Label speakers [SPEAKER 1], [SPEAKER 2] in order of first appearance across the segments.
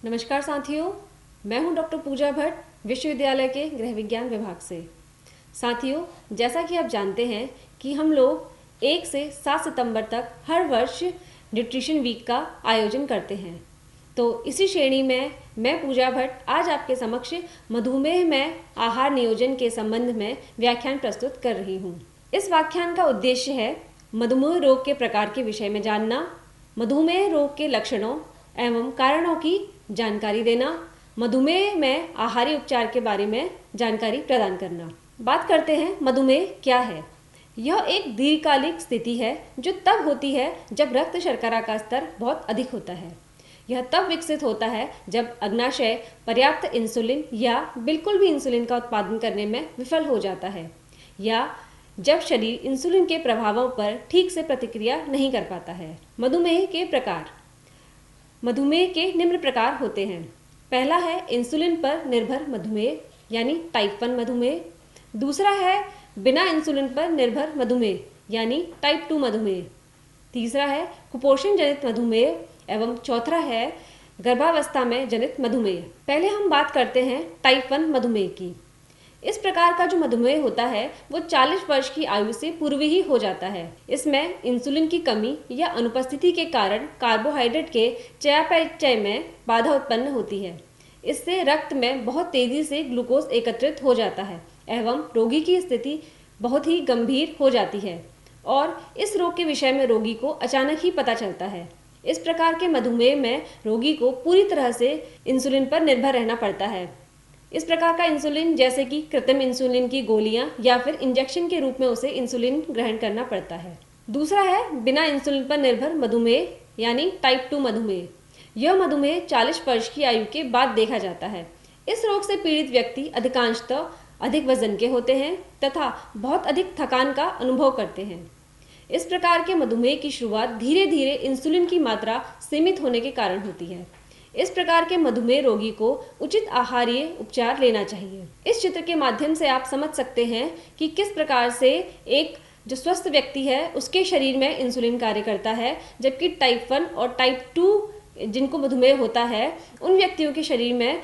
[SPEAKER 1] नमस्कार साथियों, मैं हूं डॉक्टर पूजा भट्ट विश्वविद्यालय के गृह विज्ञान विभाग से। साथियों, जैसा कि आप जानते हैं कि हम लोग 1 से 7 सितंबर तक हर वर्ष न्यूट्रिशन वीक का आयोजन करते हैं। तो इसी श्रेणी में मैं पूजा भट्ट आज आपके समक्ष मधुमेह में आहार नियोजन के संबंध में व्याख्यान प्रस्तुत कर रही हूँ। इस व्याख्यान का उद्देश्य है मधुमेह रोग के प्रकार के विषय में जानना, मधुमेह रोग के लक्षणों एवं कारणों की जानकारी देना, मधुमेह में आहारी उपचार के बारे में जानकारी प्रदान करना। बात करते हैं मधुमेह क्या है। यह एक दीर्घकालिक स्थिति है जो तब होती है जब रक्त शर्करा का स्तर बहुत अधिक होता है। यह तब विकसित होता है जब अग्नाशय पर्याप्त इंसुलिन या बिल्कुल भी इंसुलिन का उत्पादन करने में विफल हो जाता है, या जब शरीर इंसुलिन के प्रभावों पर ठीक से प्रतिक्रिया नहीं कर पाता है। मधुमेह के प्रकार। मधुमेह के निम्न प्रकार होते हैं। पहला है इंसुलिन पर निर्भर मधुमेह यानी टाइप 1 मधुमेह। दूसरा है बिना इंसुलिन पर निर्भर मधुमेह यानी टाइप 2 मधुमेह। तीसरा है कुपोषण जनित मधुमेह एवं चौथा है गर्भावस्था में जनित मधुमेह। पहले हम बात करते हैं टाइप 1 मधुमेह की। इस प्रकार का जो मधुमेह होता है वो 40 वर्ष की आयु से पूर्व ही हो जाता है। इसमें इंसुलिन की कमी या अनुपस्थिति के कारण कार्बोहाइड्रेट के चयापचय में बाधा उत्पन्न होती है। इससे रक्त में बहुत तेजी से ग्लूकोज एकत्रित हो जाता है एवं रोगी की स्थिति बहुत ही गंभीर हो जाती है और इस रोग के विषय में रोगी को अचानक ही पता चलता है। इस प्रकार के मधुमेह में रोगी को पूरी तरह से इंसुलिन पर निर्भर रहना पड़ता है। इस प्रकार का इंसुलिन जैसे कि कृत्रिम इंसुलिन की गोलियां या फिर इंजेक्शन के रूप में उसे इंसुलिन ग्रहण करना पड़ता है। दूसरा है बिना इंसुलिन पर निर्भर मधुमेह यानी टाइप 2 मधुमेह। यह मधुमेह 40 वर्ष की आयु के बाद देखा जाता है। इस रोग से पीड़ित व्यक्ति अधिकांशतः अधिक वजन के होते हैं तथा बहुत अधिक थकान का अनुभव करते हैं। इस प्रकार के मधुमेह की शुरुआत धीरे धीरे इंसुलिन की मात्रा सीमित होने के कारण होती है। इस प्रकार के मधुमेह रोगी को उचित आहारीय उपचार लेना चाहिए। इस चित्र के माध्यम से आप समझ सकते हैं कि किस प्रकार से एक जो स्वस्थ व्यक्ति है उसके शरीर में इंसुलिन कार्य करता है, जबकि टाइप 1 और टाइप 2 जिनको मधुमेह होता है उन व्यक्तियों के शरीर में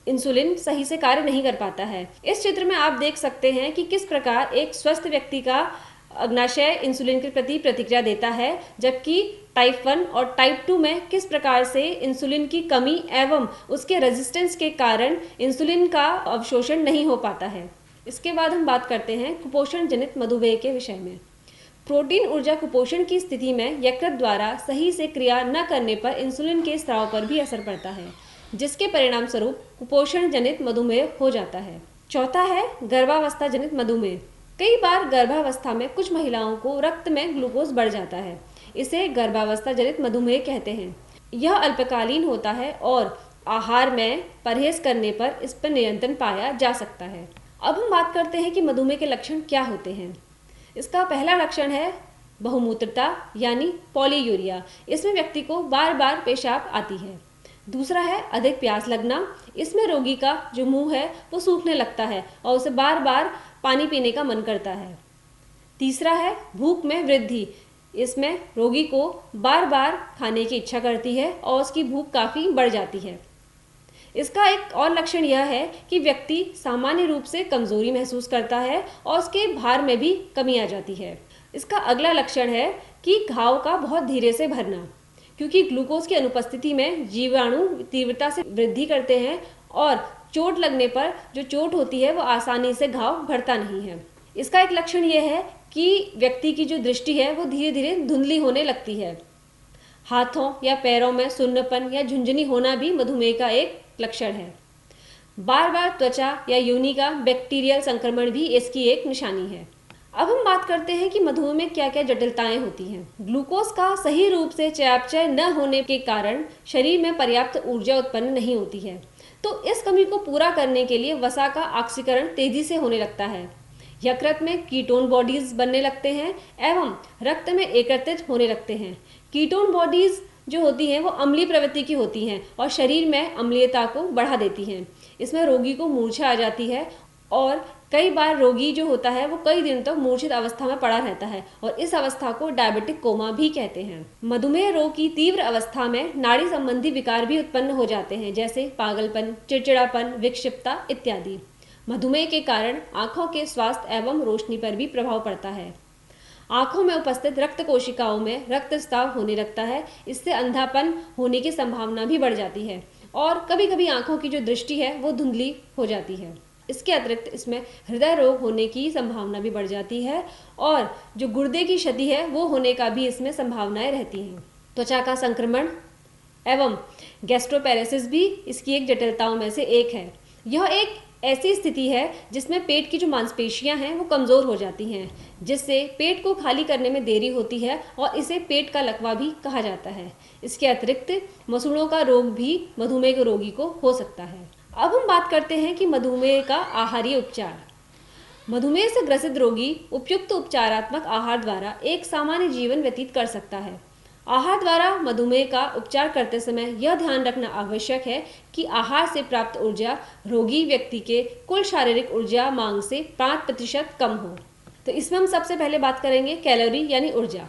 [SPEAKER 1] इंसुलिन सही से कार्य नहीं कर पाता है। इस चित्र में आप देख सकते हैं कि किस प्रकार एक स्वस्थ व्यक्ति का अग्नाशय इंसुलिन के प्रति प्रतिक्रिया देता है, जबकि टाइप 1 और टाइप 2 में किस प्रकार से इंसुलिन की कमी एवं उसके रेजिस्टेंस के कारण इंसुलिन का अवशोषण नहीं हो पाता है। इसके बाद हम बात करते हैं कुपोषण जनित मधुमेह के विषय में। प्रोटीन ऊर्जा कुपोषण की स्थिति में यकृत द्वारा सही से क्रिया न करने पर इंसुलिन के स्राव पर भी असर पड़ता है, जिसके परिणाम स्वरूप कुपोषण जनित मधुमेह हो जाता है। चौथा है गर्भावस्था जनित मधुमेह। कई बार गर्भावस्था में कुछ महिलाओं को रक्त में ग्लूकोज बढ़ जाता है। इसे गर्भावस्था जनित मधुमेह कहते हैं। यह अल्पकालीन होता है और आहार में परहेज करने पर इस पर नियंत्रण पाया जा सकता है। अब हम बात करते हैं कि मधुमेह के लक्षण क्या होते हैं। इसका पहला लक्षण है बहुमूत्रता यानी पॉलीयूरिया। इसमें व्यक्ति को बार बार पेशाब आती है। दूसरा है अधिक प्यास लगना। इसमें रोगी का जो मुंह है वो सूखने लगता है और उसे बार बार पानी पीने का मन करता है। तीसरा है भूख में वृद्धि। इसमें रोगी को बार बार खाने की इच्छा करती है और उसकी भूख काफ़ी बढ़ जाती है। इसका एक और लक्षण यह है कि व्यक्ति सामान्य रूप से कमजोरी महसूस करता है और उसके भार में भी कमी आ जाती है। इसका अगला लक्षण है कि घाव का बहुत धीरे से भरना, क्योंकि ग्लूकोज की अनुपस्थिति में जीवाणु तीव्रता से वृद्धि करते हैं और चोट लगने पर जो चोट होती है वो आसानी से घाव भरता नहीं है। इसका एक लक्षण यह है कि व्यक्ति की जो दृष्टि है वो धीरे धीरे धुंधली होने लगती है। हाथों या पैरों में सुन्नपन या झुंझुनी होना भी मधुमेह का एक लक्षण है। बार बार त्वचा या योनि का बैक्टीरियल संक्रमण भी इसकी एक निशानी है। अब हम बात करते हैं कि मधुमेह में क्या क्या जटिलताएं होती हैं। ग्लूकोज का सही रूप से चयापचय न होने के कारण शरीर में पर्याप्त ऊर्जा उत्पन्न नहीं होती है, तो इस कमी को पूरा करने के लिए वसा का ऑक्सीकरण तेजी से होने लगता है। यकृत में कीटोन बॉडीज बनने लगते हैं एवं रक्त में एकत्रित होने लगते हैं। कीटोन बॉडीज जो होती हैं वो अम्लीय प्रवृत्ति की होती हैं और शरीर में अम्लीयता को बढ़ा देती हैं। इसमें रोगी को मूर्छा आ जाती है और कई बार रोगी जो होता है वो कई दिनों तक मूर्छित अवस्था में पड़ा रहता है और इस अवस्था को डायबिटिक कोमा भी कहते हैं। मधुमेह रोग की तीव्र अवस्था में नाड़ी संबंधी विकार भी उत्पन्न हो जाते हैं, जैसे पागलपन, चिड़चिड़ापन, विक्षिप्तता इत्यादि। मधुमेह के कारण आंखों के स्वास्थ्य एवं रोशनी पर भी प्रभाव पड़ता है। आंखों में उपस्थित रक्त कोशिकाओं में रक्तस्राव होने लगता है। इससे अंधापन होने की संभावना भी बढ़ जाती है और कभी कभी आंखों की जो दृष्टि है वो धुंधली हो जाती है। इसके अतिरिक्त इसमें हृदय रोग होने की संभावना भी बढ़ जाती है और जो गुर्दे की क्षति है वो होने का भी इसमें संभावनाएं रहती हैं। त्वचा का संक्रमण एवं गैस्ट्रोपेरेसिस भी इसकी एक जटिलताओं में से एक है। यह एक ऐसी स्थिति है जिसमें पेट की जो मांसपेशियां हैं वो कमज़ोर हो जाती हैं, जिससे पेट को खाली करने में देरी होती है और इसे पेट का लकवा भी कहा जाता है। इसके अतिरिक्त मसूड़ों का रोग भी मधुमेह के रोगी को हो सकता है। अब हम बात करते हैं कि मधुमेह का आहारीय उपचार। मधुमेह से ग्रसित रोगी उपयुक्त उपचारात्मक आहार द्वारा एक सामान्य जीवन व्यतीत कर सकता है। आहार द्वारा मधुमेह का उपचार करते समय यह ध्यान रखना आवश्यक है कि आहार से प्राप्त ऊर्जा रोगी व्यक्ति के कुल शारीरिक ऊर्जा मांग से 5% कम हो। तो इसमें हम सबसे पहले बात करेंगे कैलोरी यानी ऊर्जा।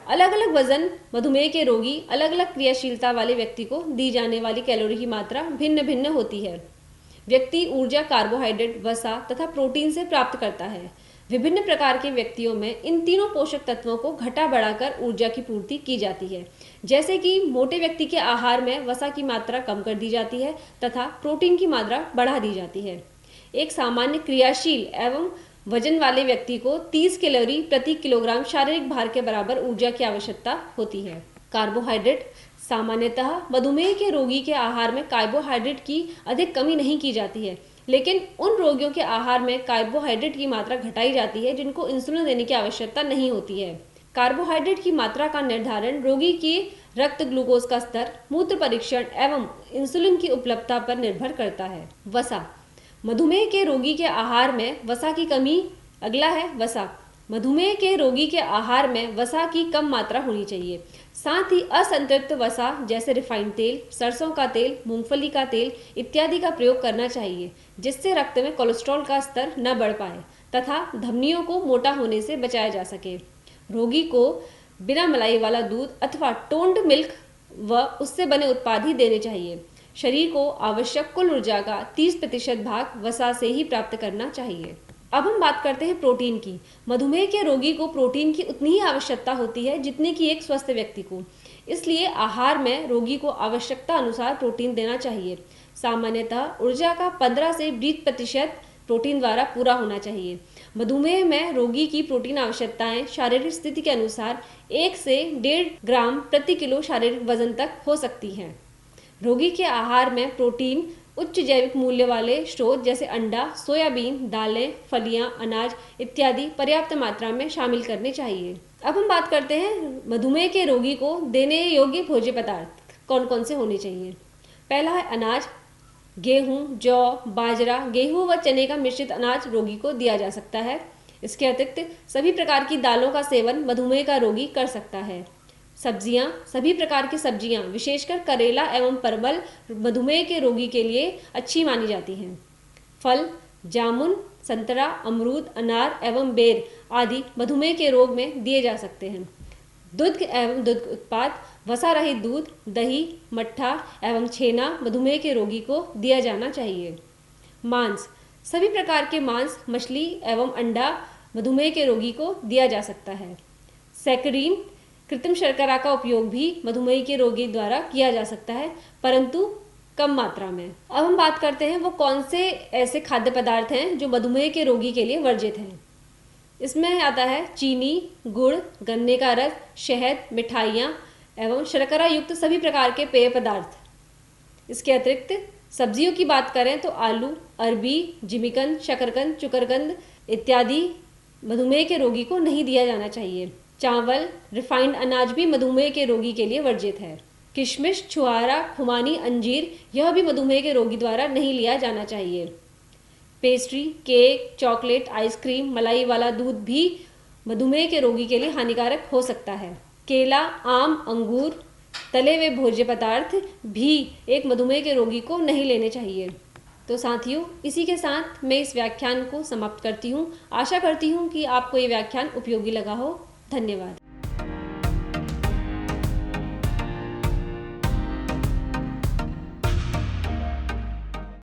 [SPEAKER 1] अलग अलग वजन मधुमेह के रोगी अलग अलग क्रियाशीलता वाले व्यक्ति को दी जाने वाली कैलोरी की मात्रा भिन्न भिन्न होती है। व्यक्ति ऊर्जा कार्बोहाइड्रेट, वसा तथा प्रोटीन से प्राप्त करता है। विभिन्न प्रकार के व्यक्तियों में इन तीनों पोषक तत्वों को घटा बढ़ाकर ऊर्जा की पूर्ति की जाती है। जैसे कि मोटे व्यक्ति के आहार में वसा की मात्रा कम कर दी जाती है तथा प्रोटीन की मात्रा बढ़ा दी जाती है। एक सामान्य क्रियाशील एवं वजन वाले व्यक्ति को 30 कैलोरी प्रति किलोग्राम शारीरिक भार के बराबर ऊर्जा की आवश्यकता होती है। कार्बोहाइड्रेट सामान्यतः मधुमेह के रोगी के आहार में कार्बोहाइड्रेट की अधिक कमी नहीं की जाती है, लेकिन उन रोगियों के आहार में कार्बोहाइड्रेट की मात्रा घटाई जाती है जिनको इंसुलिन देने की आवश्यकता नहीं होती है। कार्बोहाइड्रेट की मात्रा का निर्धारण रोगी की रक्त ग्लूकोज का स्तर, मूत्र परीक्षण एवं इंसुलिन की उपलब्धता पर निर्भर करता है। वसा मधुमेह के रोगी के आहार में वसा की कमी। अगला है वसा। मधुमेह के रोगी के आहार में वसा की कम मात्रा होनी चाहिए। साथ ही असंतृप्त वसा जैसे रिफाइंड तेल, सरसों का तेल, मूंगफली का तेल इत्यादि का प्रयोग करना चाहिए, जिससे रक्त में कोलेस्ट्रॉल का स्तर न बढ़ पाए तथा धमनियों को मोटा होने से बचाया जा सके। रोगी को बिना मलाई वाला दूध अथवा टोन्ड मिल्क व उससे बने उत्पाद ही देने चाहिए। शरीर को आवश्यक कुल ऊर्जा का 30% भाग वसा से ही प्राप्त करना चाहिए। अब हम बात करते हैं प्रोटीन की। मधुमेह के रोगी को प्रोटीन की उतनी ही आवश्यकता होती है जितनी कि एक स्वस्थ व्यक्ति को। इसलिए आहार में रोगी को आवश्यकता अनुसार प्रोटीन देना चाहिए। सामान्यतः ऊर्जा का 15 से 20% प्रोटीन द्वारा पूरा होना चाहिए। मधुमेह में रोगी की प्रोटीन आवश्यकताएं शारीरिक स्थिति के अनुसार 1 से 1.5 ग्राम प्रति किलो शारीरिक वजन तक हो सकती हैं। रोगी के आहार में प्रोटीन उच्च जैविक मूल्य वाले स्रोत जैसे अंडा, सोयाबीन, दालें, फलियां, अनाज इत्यादि पर्याप्त मात्रा में शामिल करने चाहिए। अब हम बात करते हैं मधुमेह के रोगी को देने योग्य भोज्य पदार्थ कौन कौन से होने चाहिए। पहला है अनाज। गेहूं, जौ, बाजरा, गेहूं व चने का मिश्रित अनाज रोगी को दिया जा सकता है। इसके अतिरिक्त सभी प्रकार की दालों का सेवन मधुमेह का रोगी कर सकता है। सब्जियां, सभी प्रकार की सब्जियां विशेषकर करेला एवं परवल मधुमेह के रोगी के लिए अच्छी मानी जाती हैं। फल, जामुन, संतरा, अमरूद, अनार एवं बेर आदि मधुमेह के रोग में दिए जा सकते हैं। दूध एवं दूध उत्पाद, वसा रहित दूध, दही, मट्ठा एवं छेना मधुमेह के रोगी को दिया जाना चाहिए। मांस, सभी प्रकार के मांस, मछली एवं अंडा मधुमेह के रोगी को दिया जा सकता है। सैकरीन, कृत्रिम शर्करा का उपयोग भी मधुमेह के रोगी द्वारा किया जा सकता है, परंतु कम मात्रा में। अब हम बात करते हैं वो कौन से ऐसे खाद्य पदार्थ हैं जो मधुमेह के रोगी के लिए वर्जित हैं। इसमें आता है चीनी, गुड़, गन्ने का रस, शहद, मिठाइयाँ एवं शर्करा युक्त सभी प्रकार के पेय पदार्थ। इसके अतिरिक्त सब्जियों की बात करें तो आलू, अरबी, जिमीकंद, शकरकंद, चुकरकंद इत्यादि मधुमेह के रोगी को नहीं दिया जाना चाहिए। चावल, रिफाइंड अनाज भी मधुमेह के रोगी के लिए वर्जित है। किशमिश, छुआरा, खुमानी, अंजीर यह भी मधुमेह के रोगी द्वारा नहीं लिया जाना चाहिए। पेस्ट्री, केक, चॉकलेट, आइसक्रीम, मलाई वाला दूध भी मधुमेह के रोगी के लिए हानिकारक हो सकता है। केला, आम, अंगूर, तले हुए भोज्य पदार्थ भी एक मधुमेह के रोगी को नहीं लेने चाहिए। तो साथियों, इसी के साथ मैं इस व्याख्यान को समाप्त करती हूँ। आशा करती हूँ कि आपको ये व्याख्यान उपयोगी लगा हो। धन्यवाद।